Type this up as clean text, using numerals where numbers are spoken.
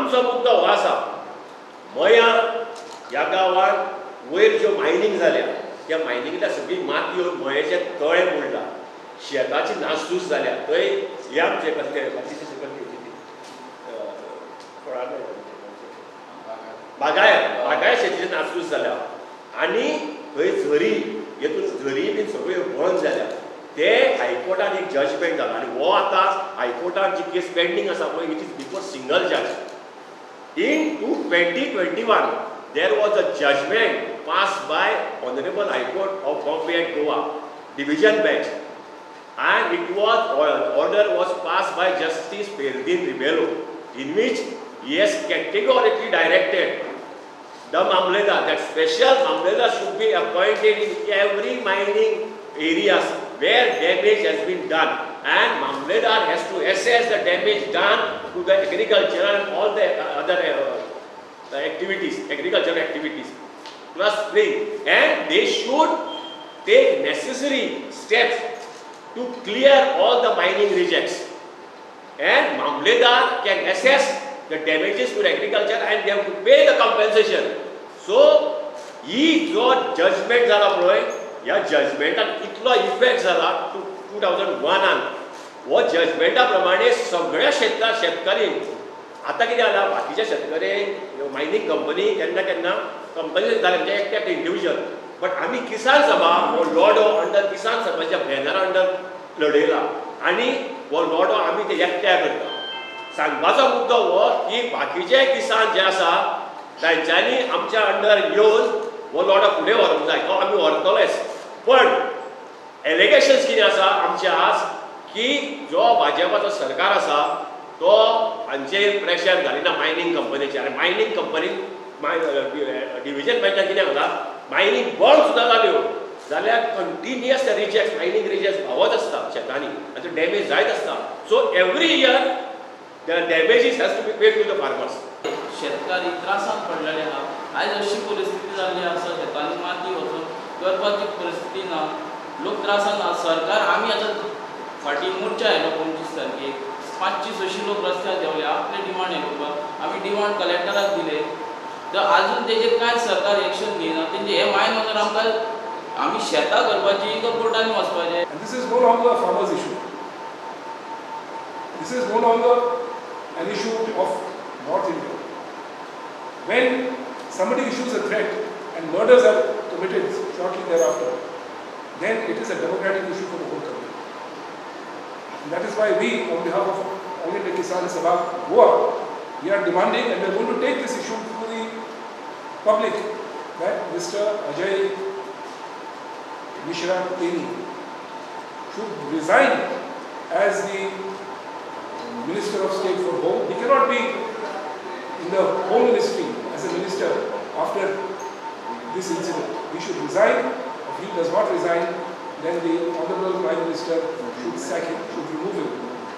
आमचो मुद्दो हो आसा, मया ह्या गांवांत वयर ज्यो मायनींग जाल्या त्या मायनिंगेंतल्या सगळी मातयो मयेचे तळे मोडला, शेताची नासधूस जाल्या. थंय हे आमचे कसले बागायत शेतीची नासधूस जाल्या. आनी थंय झरी, हेतून झरी बीन सगळ्यो बंद जाल्या. ते हायकोर्टान एक जजमेंट जाला आनी हो आतां हायकोर्टान जी केस पेंडींग आसा पळय, इट इज बिफोर सिंगल जज. In 2021, there was a judgment passed by Honorable High Court of Bombay and Goa Division Bench, and it was order was passed by Justice Ferdin Rebello, in which he has categorically directed the Mamledar that special Mamledar should be appointed in every mining areas where damage has been done, and Mamledar has to assess the damage done to the agriculture and all the other activities, agricultural activities, clustering, and they should take necessary steps to clear all the mining rejects. And Mamledar can assess the damages to the agriculture and they have to pay the compensation. So, he got judgment zala pळय, ह्या जजमेंटान इतलो effect जाला 2001 हो जजमेंटा प्रमाणे सगळ्या शेतकरी आतां कितें जाला, बाकीचे शेतकरी मायनींग कंपनी केन्ना केन्ना कंपनी जाले म्हणजे एकट्याक इंडिविज्युअल, बट आमी किसान सभा हो लॉडो अंडर किसान सभाच्या बॅनरा अंडर लडयला आनी हो लॉडो आमी ते एकट्या करता. सांगपाचो मुद्दो हो की बाकीचे किसान जे आसा तांच्यांनी आमच्या अंडर येवन हो लॉडो फुडें व्हरूंक जाय, तो आमी व्हरतलेच. पण एलिगेशन्स कितें आसा आमचे आज की जो भाजपाचो सरकार आसा तो हांचेर प्रेशर घालिना मायनींग कंपनीचेर. आनी मायनींग कंपनीन डिव्हिजन बेंचान कितें घाला, मायनींग बंद सुद्दां जाल्यो जाल्यार कंटिन्युअस रिजेक्ट मायनींग रिजेक्ट भावत आसता शेतांनी आनी तो डॅमेज जायत आसता. So every year the damages has to be paid to the farmers. शेतकारी त्रासांत पडलेले आहा. आयज अशी परिस्थिती जाल्ली आसा, शेतांनी माती वचून करपाची परिस्थिती ना, लोक त्रासान आहा. सरकार आमी आतां फाटीं मोर्चा आयलो 25 तारखेक, 500-600 लोक रस्त्यार देंवले आपले डिमांड हे करपाक. आमी डिमांड कलेक्टराक दिले, तर आजून तेजेर कांय सरकार एक्शन घेयना. तेंचे हे मायन म्हणून आमकां आमी शेतां करपाची काय कोर्टांनी वचपाचें. This is no longer a farmer's issue. This is no longer an issue of North India. When somebody issues a threat and murders are committed shortly thereafter, then it is a democratic issue for the whole country. And that is why we, on behalf of All India Kisan Sabha Goa, we are demanding and we are going to take this issue to the public that Mr. Ajay Mishra Teni should resign as the Minister of State for Home. He cannot be in the Home Ministry as a minister after this incident. He should resign. If he does not resign, then the Honorable Prime Minister should sack him, should remove him.